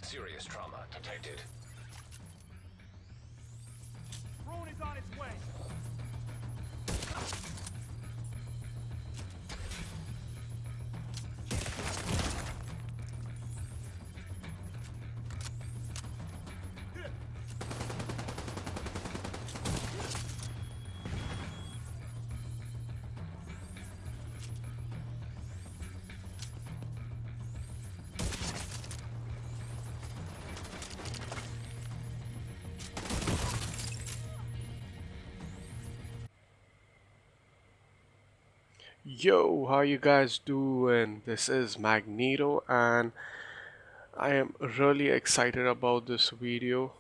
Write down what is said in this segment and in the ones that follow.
Serious trauma detected. Drone is on its way. Yo, how you guys doing? This is Magneto and I am really excited about this video.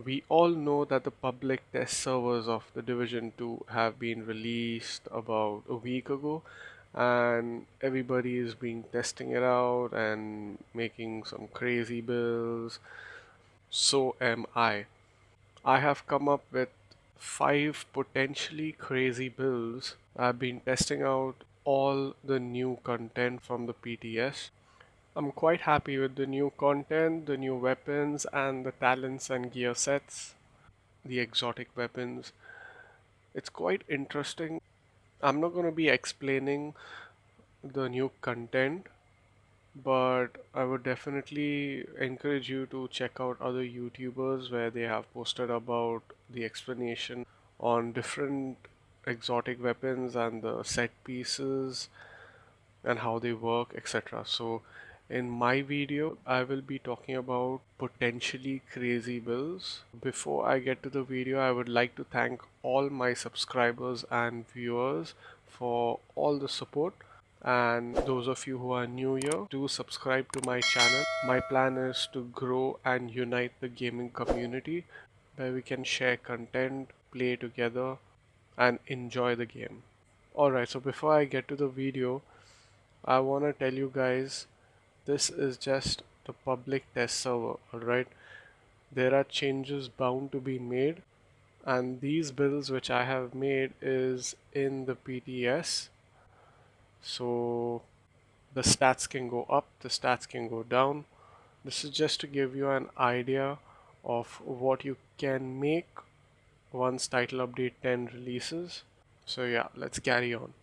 We all know that the public test servers of the Division 2 have been released about a week ago and everybody is being testing it out and making some crazy builds. So am I. I have come up with 5 potentially crazy builds. I've been testing out all the new content from the PTS. I'm quite happy with the new content, the new weapons, and the talents and gear sets, the exotic weapons. It's quite interesting. I'm not going to be explaining the new content, but I would definitely encourage you to check out other YouTubers where they have posted about the explanation on different exotic weapons and the set pieces and how they work, etc. So in my video, I will be talking about potentially crazy builds. Before I get to the video, I would like to thank all my subscribers and viewers for all the support. And those of you who are new here, do subscribe to my channel. My plan is to grow and unite the gaming community where we can share content, play together, and enjoy the game. Alright, so before I get to the video, I want to tell you guys this is just the public test server, alright? There are changes bound to be made, and these builds which I have made is in the PTS. So the stats can go up, the stats can go down. This is just to give you an idea of what you can make once Title Update 10 releases. So yeah, let's carry on.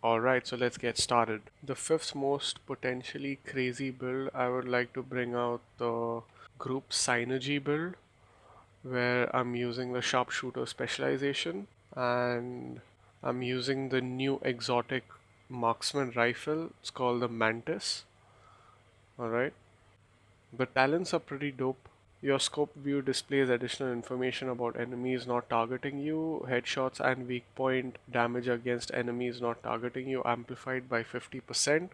Alright, so let's get started. The fifth most potentially crazy build, I would like to bring out the group synergy build, where I'm using the sharpshooter specialization and I'm using the new exotic marksman rifle. It's called the Mantis. Alright, the talents are pretty dope. Your scope view displays additional information about enemies not targeting you. Headshots and weak point damage against enemies not targeting you amplified by 50%.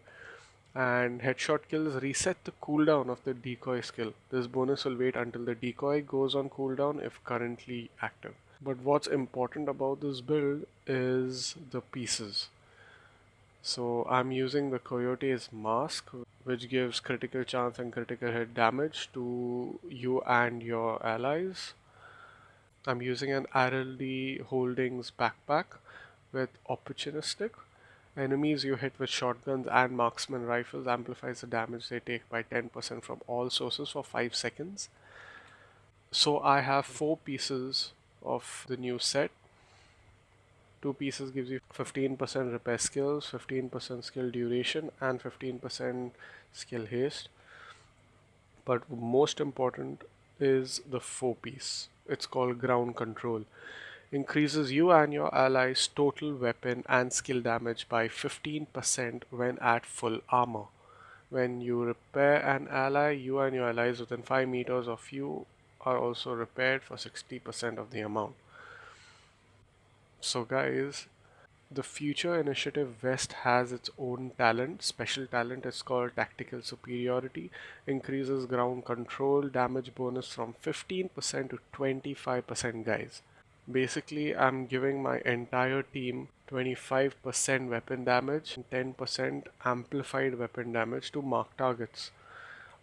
And headshot kills reset the cooldown of the decoy skill. This bonus will wait until the decoy goes on cooldown if currently active. But what's important about this build is the pieces. So I'm using the Coyote's mask, which gives critical chance and critical hit damage to you and your allies. I'm using an RLD Holdings backpack with opportunistic. Enemies you hit with shotguns and marksman rifles amplifies the damage they take by 10% from all sources for 5 seconds. So I have 4 pieces of the new set. 2 pieces gives you 15% repair skills, 15% skill duration, and 15% skill haste. But most important is the 4 piece. It's called ground control. Increases you and your allies' total weapon and skill damage by 15% when at full armor. When you repair an ally, you and your allies within 5 meters of you are also repaired for 60% of the amount. So guys, the Future Initiative West has its own talent. Special talent is called Tactical Superiority. Increases ground control damage bonus from 15% to 25%, guys. Basically, I'm giving my entire team 25% weapon damage and 10% amplified weapon damage to mark targets,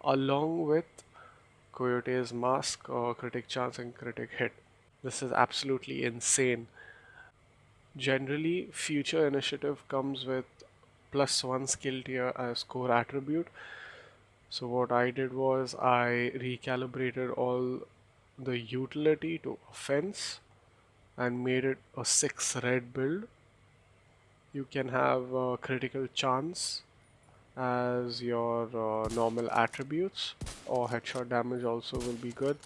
along with Coyote's mask or critic chance and critic hit. This is absolutely insane. Generally, Future Initiative comes with +1 skill tier as core attribute. So what I did was I recalibrated all the utility to offense and made it a 6 red build. You can have critical chance as your normal attributes, or headshot damage also will be good.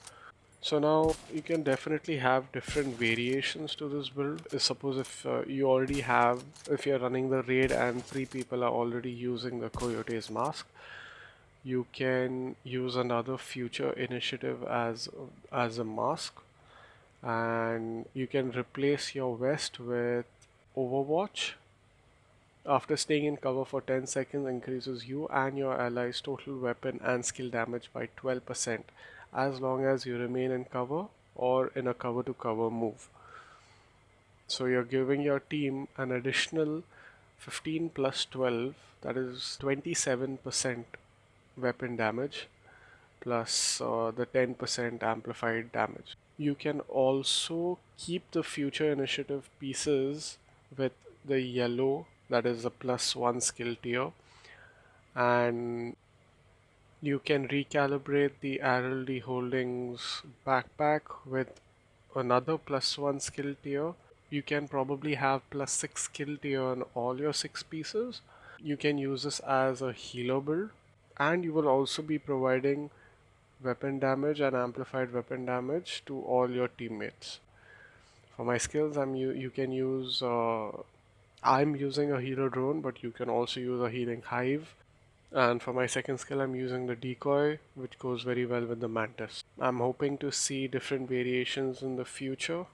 So now you can definitely have different variations to this build. Suppose if you already have, if you're running the raid and 3 people are already using the Coyote's mask, you can use another future initiative as a mask, and you can replace your vest with Overwatch. After staying in cover for 10 seconds, increases you and your allies' total weapon and skill damage by 12% as long as you remain in cover or in a cover to cover move. So you're giving your team an additional 15 plus 12, that is 27% weapon damage plus the 10% amplified damage. You can also keep the future initiative pieces with the yellow, that is the +1 skill tier, and you can recalibrate the RLD Holdings backpack with another +1 skill tier. You can probably have +6 skill tier on all your 6 pieces. You can use this as a healer build, and you will also be providing weapon damage and amplified weapon damage to all your teammates. For my skills, you can use I'm using a healer drone, but you can also use a healing hive. And for my second skill, I'm using the decoy, which goes very well with the mantis. I'm hoping to see different variations in the future.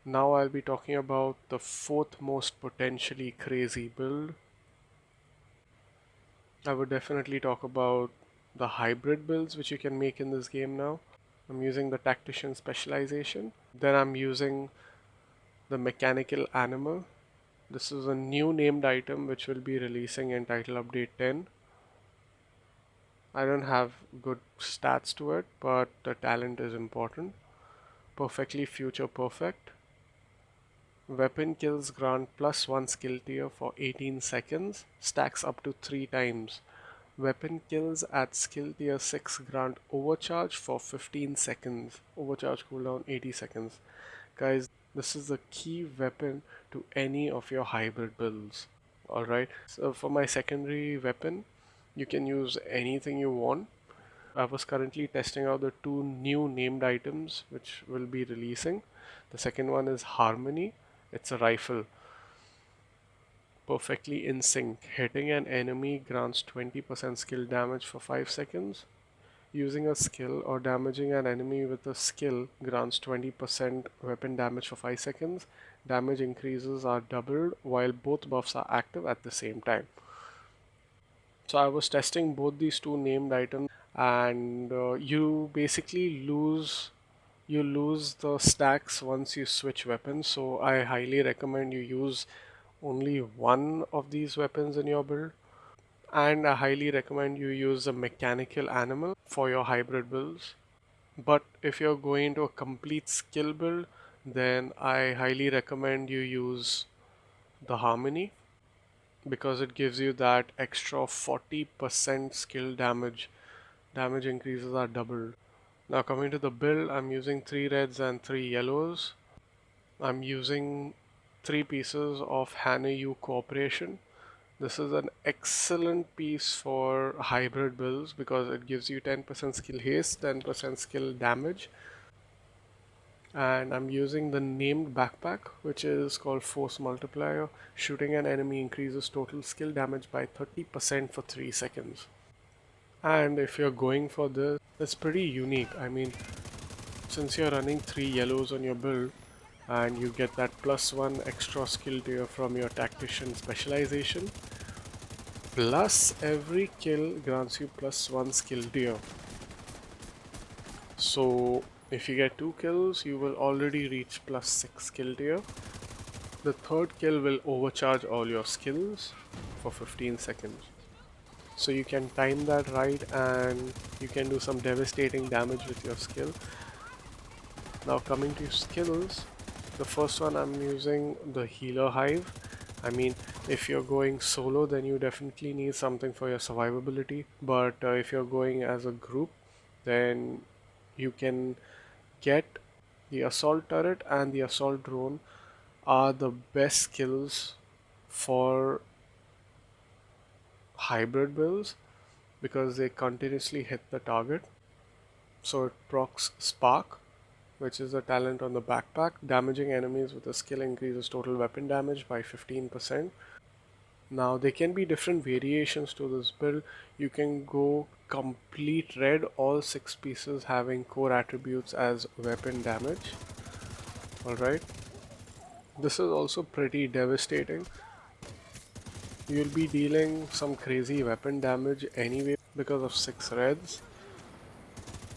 Now I'll be talking about the fourth most potentially crazy build. I would definitely talk about the hybrid builds which you can make in this game now. I'm using the tactician specialization. Then I'm using the mechanical animal. This is a new named item which will be releasing in title update 10. I don't have good stats to it, but the talent is important. Perfectly future perfect. Weapon kills grant +1 skill tier for 18 seconds, stacks up to 3 times. Weapon kills at skill tier 6 grant overcharge for 15 seconds. Overcharge cooldown 80 seconds. Guys, this is the key weapon to any of your hybrid builds. Alright, so for my secondary weapon, you can use anything you want. I was currently testing out the 2 new named items which will be releasing. The second one is Harmony. It's a rifle. Perfectly in sync. Hitting an enemy grants 20% skill damage for 5 seconds. Using a skill or damaging an enemy with a skill grants 20% weapon damage for 5 seconds. Damage increases are doubled while both buffs are active at the same time. So I was testing both these 2 named items, and you basically lose the stacks once you switch weapons. So I highly recommend you use only one of these weapons in your build, and I highly recommend you use a mechanical animal for your hybrid builds. But if you're going to a complete skill build, then I highly recommend you use the Harmony, because it gives you that extra 40% skill damage. Damage increases are doubled. Now coming to the build, I'm using 3 reds and 3 yellows. I'm using 3 pieces of Hanu Cooperation. This is an excellent piece for hybrid builds because it gives you 10% skill haste, 10% skill damage. And I'm using the named backpack, which is called Force Multiplier. Shooting an enemy increases total skill damage by 30% for 3 seconds. And if you're going for this, it's pretty unique. I mean, since you're running 3 yellows on your build, and you get that +1 extra skill tier from your tactician specialization, plus every kill grants you +1 skill tier. So if you get 2 kills, you will already reach +6 skill tier. The third kill will overcharge all your skills for 15 seconds. So you can time that right, and you can do some devastating damage with your skill. Now coming to skills, the first one I'm using the healer hive. I mean, If you're going solo, then you definitely need something for your survivability. But if you're going as a group, then you can get the assault turret and the assault drone are the best skills for hybrid builds because they continuously hit the target. So it procs Spark, which is a talent on the backpack. Damaging enemies with a skill increases total weapon damage by 15%. Now there can be different variations to this build. You can go complete red, all 6 pieces having core attributes as weapon damage. Alright. This is also pretty devastating. You'll be dealing some crazy weapon damage anyway because of 6 reds.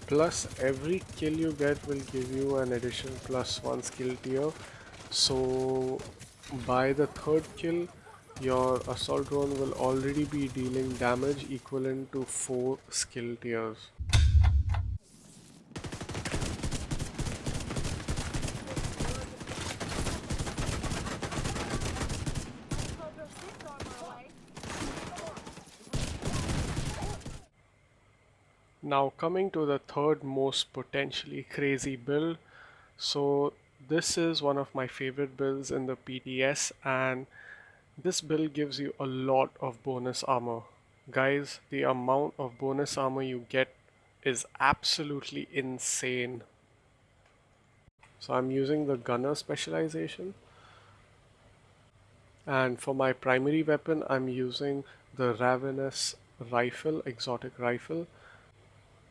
Plus every kill you get will give you an additional +1 skill tier. So by the third kill, your assault drone will already be dealing damage equivalent to 4 skill tiers. Now coming to the third most potentially crazy build. So this is one of my favorite builds in the PTS, and this build gives you a lot of bonus armor. Guys, the amount of bonus armor you get is absolutely insane. So I'm using the gunner specialization, and for my primary weapon I'm using the Ravenous rifle, exotic rifle.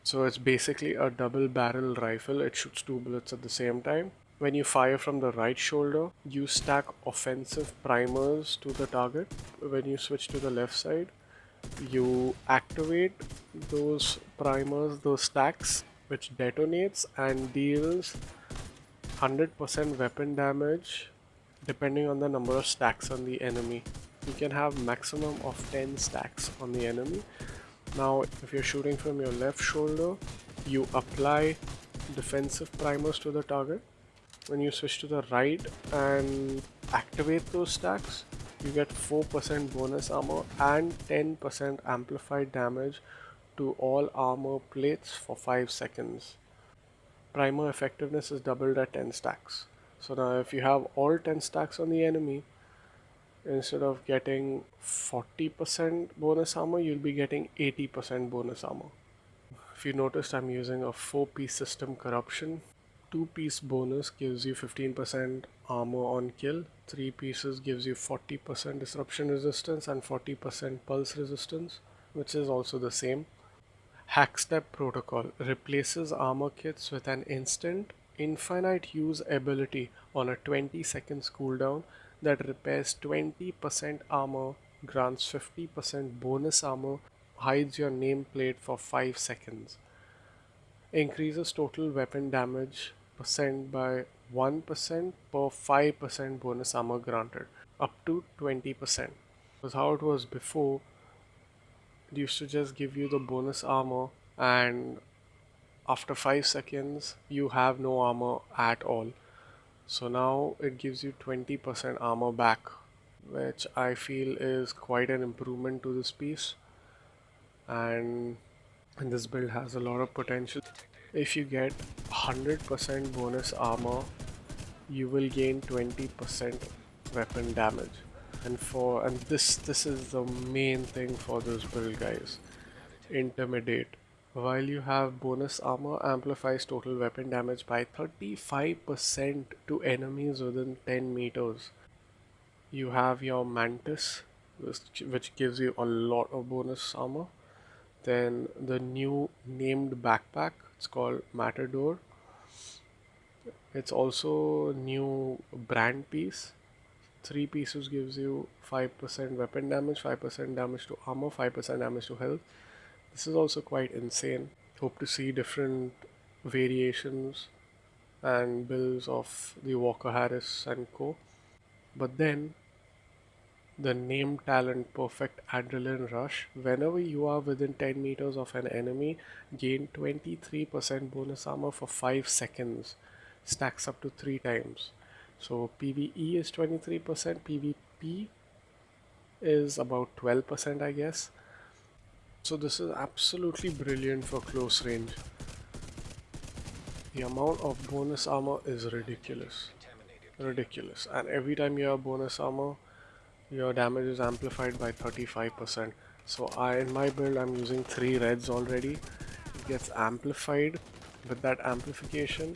So it's basically a double barrel rifle. It shoots 2 bullets at the same time. When you fire from the right shoulder, you stack offensive primers to the target. When you switch to the left side, you activate those primers, those stacks, which detonates and deals 100% weapon damage depending on the number of stacks on the enemy. You can have maximum of 10 stacks on the enemy. Now if you're shooting from your left shoulder, you apply defensive primers to the target. When you switch to the right and activate those stacks, you get 4% bonus armor and 10% amplified damage to all armor plates for 5 seconds. Primer effectiveness is doubled at 10 stacks. So now if you have all 10 stacks on the enemy, instead of getting 40% bonus armor, you'll be getting 80% bonus armor. If you noticed, I'm using a 4-piece system corruption. 2-piece bonus gives you 15% armor on kill. 3 pieces gives you 40% disruption resistance and 40% pulse resistance, which is also the same. Hackstep protocol replaces armor kits with an instant infinite use ability on a 20 seconds cooldown that repairs 20% armor, grants 50% bonus armor, hides your nameplate for 5 seconds. Increases total weapon damage percent by 1% per 5% bonus armor granted, up to 20%. Because how it was before, it used to just give you the bonus armor, and after 5 seconds you have no armor at all. So now it gives you 20% armor back, which I feel is quite an improvement to this piece, and this build has a lot of potential. If you get 100% bonus armor, you will gain 20% weapon damage. And this is the main thing for this build, guys. Intimidate. While you have bonus armor, amplifies total weapon damage by 35% to enemies within 10 meters. You have your Mantis, which gives you a lot of bonus armor. Then the new named backpack, it's called Matador. It's also a new brand piece. 3 pieces gives you 5% weapon damage, 5% damage to armor, 5% damage to health. This is also quite insane. Hope to see different variations and builds of the Walker Harris and co. But then the name talent Perfect Adrenaline Rush. Whenever you are within 10 meters of an enemy, gain 23% bonus armor for 5 seconds. Stacks up to 3 times. So PvE is 23%, PvP is about 12%, I guess. So this is absolutely brilliant for close range. The amount of bonus armor is ridiculous. Ridiculous. And every time you have bonus armor, your damage is amplified by 35%. So in my build, I'm using 3 reds already. It gets amplified. With that amplification,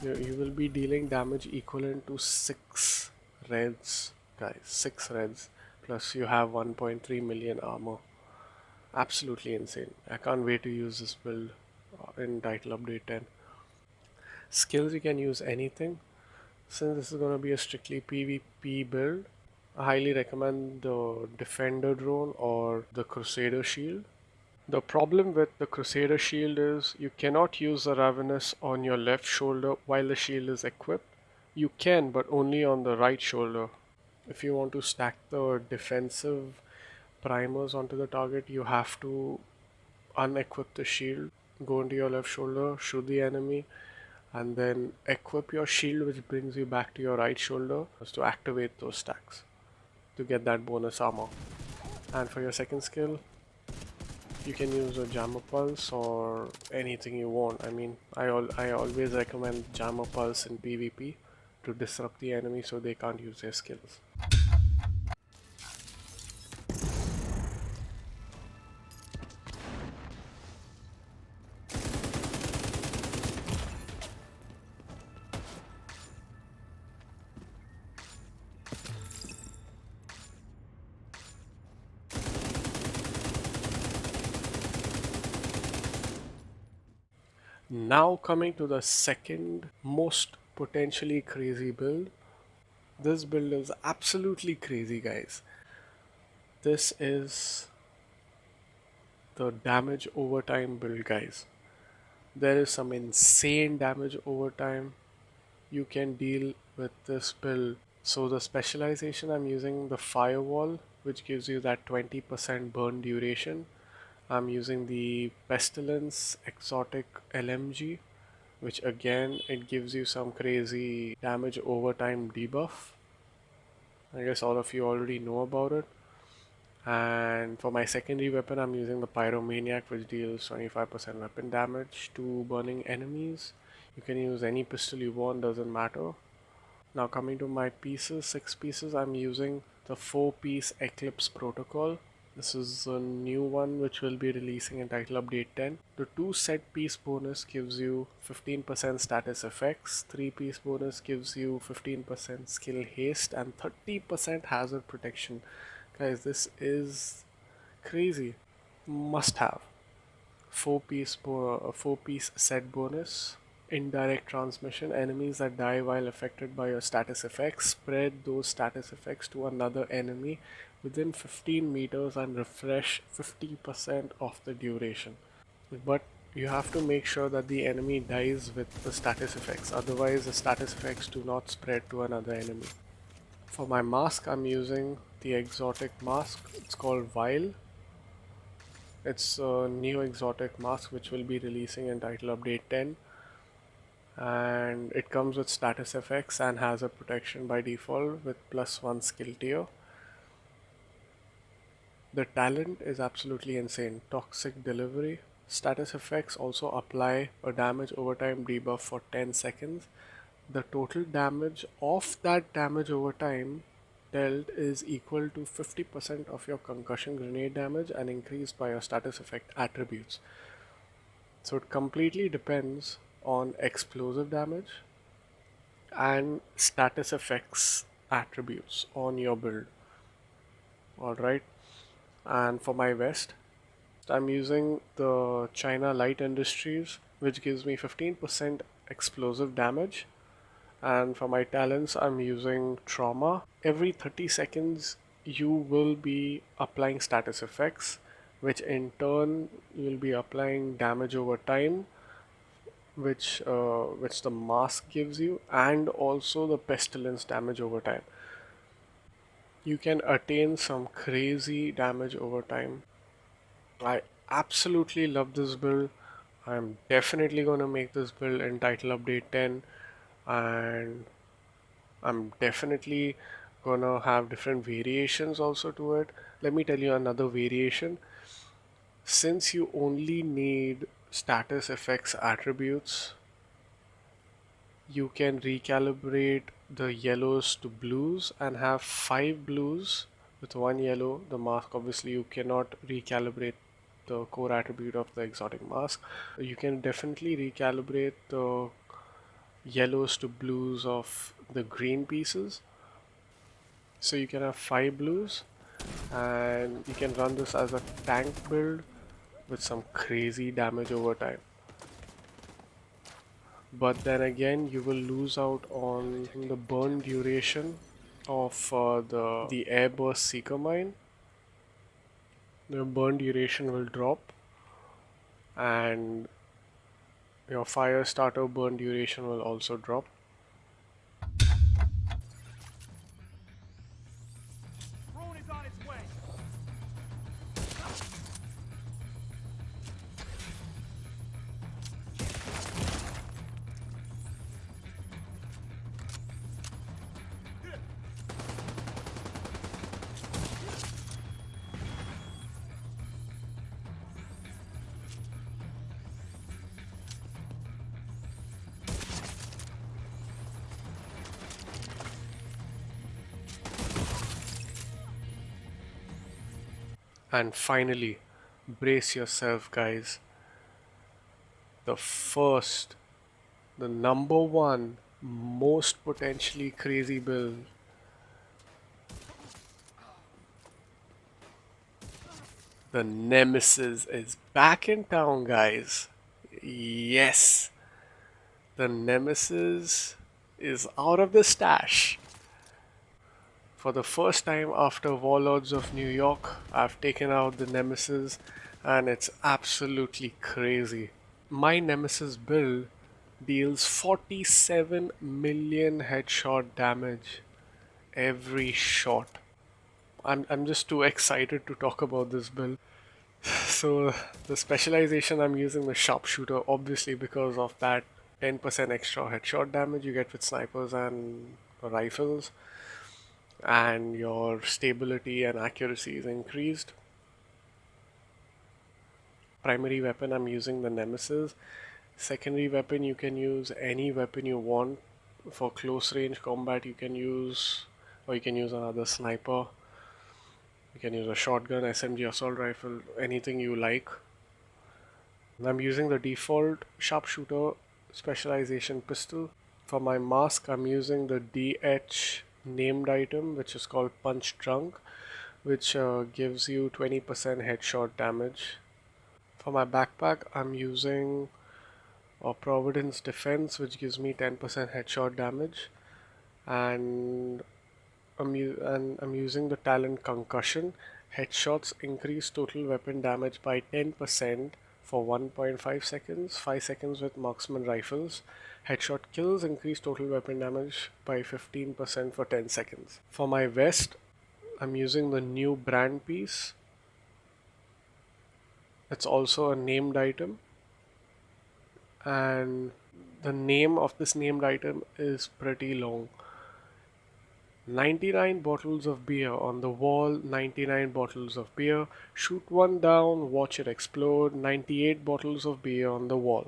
you will be dealing damage equivalent to 6 reds, guys. 6 reds. Plus you have 1.3 million armor. Absolutely insane. I can't wait to use this build in Title Update 10. Skills, you can use anything. Since this is going to be a strictly PvP build, I highly recommend the Defender drone or the Crusader shield. The problem with the Crusader shield is you cannot use the Ravenous on your left shoulder while the shield is equipped. You can, but only on the right shoulder. If you want to stack the defensive primers onto the target, you have to unequip the shield, go into your left shoulder, shoot the enemy, and then equip your shield, which brings you back to your right shoulder to activate those stacks to get that bonus armor. And for your second skill, you can use a Jammer Pulse or anything you want. I mean, I always recommend Jammer Pulse in PvP to disrupt the enemy so they can't use their skills. Now coming to the second most potentially crazy build. This build is absolutely crazy, guys. This is the damage overtime build, guys. There is some insane damage overtime you can deal with this build. So the specialization, I'm using the firewall, which gives you that 20% burn duration. I'm using the pestilence exotic LMG, which again it gives you some crazy damage overtime debuff. I guess all of you already know about it. And for my secondary weapon, I'm using the Pyromaniac, which deals 25% weapon damage to burning enemies. You can use any pistol you want, doesn't matter. Now coming to my pieces, 6 pieces, I'm using the 4-piece Eclipse Protocol. This is a new one which will be releasing in Title Update 10. The 2 set piece bonus gives you 15% status effects, 3 piece bonus gives you 15% skill haste and 30% hazard protection. Guys, this is crazy. Must have. 4-piece set bonus. Indirect transmission. Enemies that die while affected by your status effects, spread those status effects to another enemy within 15 meters and refresh 50% of the duration. But you have to make sure that the enemy dies with the status effects, otherwise the status effects do not spread to another enemy. For my mask, I'm using the exotic mask. It's called Vile. It's a new exotic mask which will be releasing in Title Update 10. And it comes with status effects and has a protection by default with +1 skill tier. The talent is absolutely insane. Toxic delivery. Status effects also apply a damage overtime debuff for 10 seconds. The total damage of that damage overtime dealt is equal to 50% of your concussion grenade damage and increased by your status effect attributes. So it completely depends on explosive damage and status effects attributes on your build. Alright, and for my vest, I'm using the China Light Industries, which gives me 15% explosive damage. And for my talents, I'm using Trauma. Every 30 seconds, you will be applying status effects, which in turn you'll be applying damage over time, which the mask gives you, and also the pestilence damage over time. You can attain some crazy damage over time. I absolutely love this build. I'm definitely gonna make this build in Title Update 10, and I'm definitely gonna have different variations also to it. Let me tell you another variation. Since you only need status effects attributes, you can recalibrate the yellows to blues and have 5 blues with 1 yellow. The mask, obviously you cannot recalibrate the core attribute of the exotic mask. You can definitely recalibrate the yellows to blues of the green pieces. So you can have 5 blues and you can run this as a tank build with some crazy damage over time. But then again, you will lose out on the burn duration of the airburst seeker mine. The burn duration will drop and your fire starter burn duration will also drop. Drone is on its way. And finally, brace yourself, guys. The number one most potentially crazy build. The Nemesis is back in town, guys. Yes, the Nemesis is out of the stash. For the first time after Warlords of New York, I've taken out the Nemesis and it's absolutely crazy. My Nemesis build deals 47 million headshot damage every shot. I'm just too excited to talk about this build. So the specialization, I'm using the sharpshooter obviously because of that 10% extra headshot damage you get with snipers and rifles, and your stability and accuracy is increased. Primary weapon, I'm using the Nemesis. Secondary weapon, you can use any weapon you want. For close range combat you can use, or you can use another sniper. You can use a shotgun, SMG, assault rifle, anything you like. I'm using the default sharpshooter specialization pistol. For my mask, I'm using the DH named item, which is called Punch Drunk, which gives you 20% headshot damage. For my backpack, I'm using Providence Defense, which gives me 10% headshot damage, and I'm using the talent Concussion. Headshots increase total weapon damage by 10% for 1.5 seconds, 5 seconds with marksman rifles. Headshot kills increase total weapon damage by 15% for 10 seconds. For my vest, I'm using the new brand piece. It's also a named item, and the name of this named item is pretty long. 99 bottles of beer on the wall, 99 bottles of beer, shoot one down, watch it explode, 98 bottles of beer on the wall.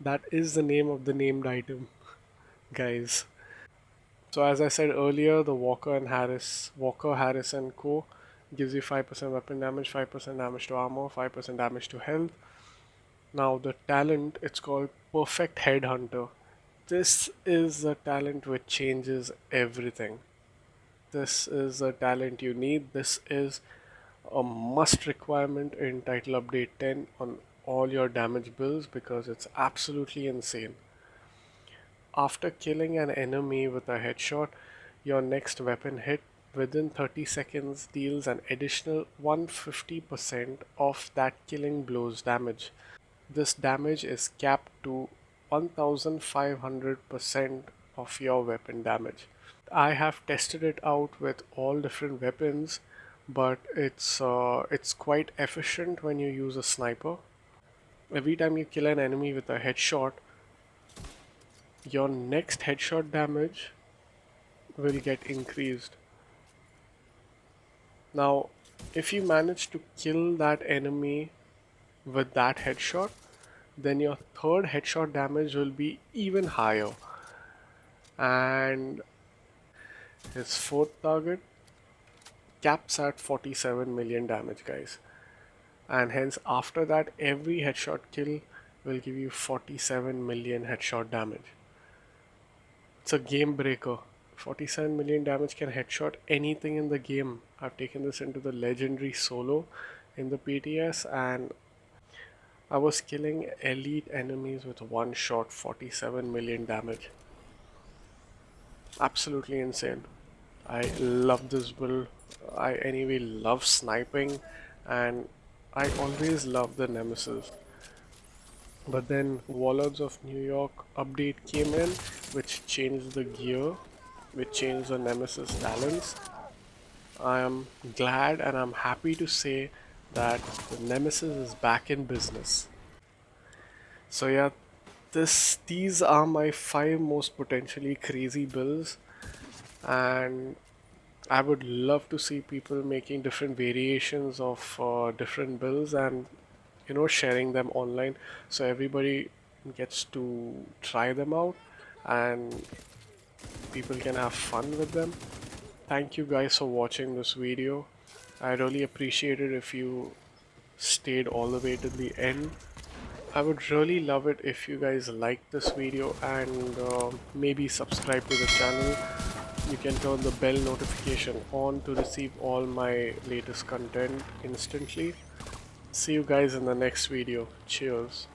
That is the name of the named item, guys. So as I said earlier, the Walker, Harris and Co. gives you 5% weapon damage, 5% damage to armor, 5% damage to health. Now the talent, it's called Perfect Headhunter. This is the talent which changes everything. This is a talent you need. This is a must requirement in Title Update 10 on all your damage builds because it's absolutely insane. After killing an enemy with a headshot, your next weapon hit within 30 seconds deals an additional 150% of that killing blow's damage. This damage is capped to 1500% of your weapon damage. I have tested it out with all different weapons, but it's quite efficient when you use a sniper. Every time you kill an enemy with a headshot, your next headshot damage will get increased. Now, if you manage to kill that enemy with that headshot, then your third headshot damage will be even higher. And his fourth target caps at 47 million damage, guys. And hence, after that, every headshot kill will give you 47 million headshot damage. It's a game breaker. 47 million damage can headshot anything in the game. I've taken this into the legendary solo in the PTS, and I was killing elite enemies with one shot, 47 million damage. Absolutely insane. I love this build. I anyway love sniping, and I always love the Nemesis. But then Warlords of New York update came in, which changed the gear, which changed the Nemesis talents. I am glad and I'm happy to say that the Nemesis is back in business. So yeah, these are my 5 most potentially crazy builds, and I would love to see people making different variations of different builds and sharing them online so everybody gets to try them out and people can have fun with them. Thank you guys for watching this video. I really appreciate it if you stayed all the way to the end. I would really love it if you guys liked this video and maybe subscribe to the channel. You can turn the bell notification on to receive all my latest content instantly. See you guys in the next video. Cheers.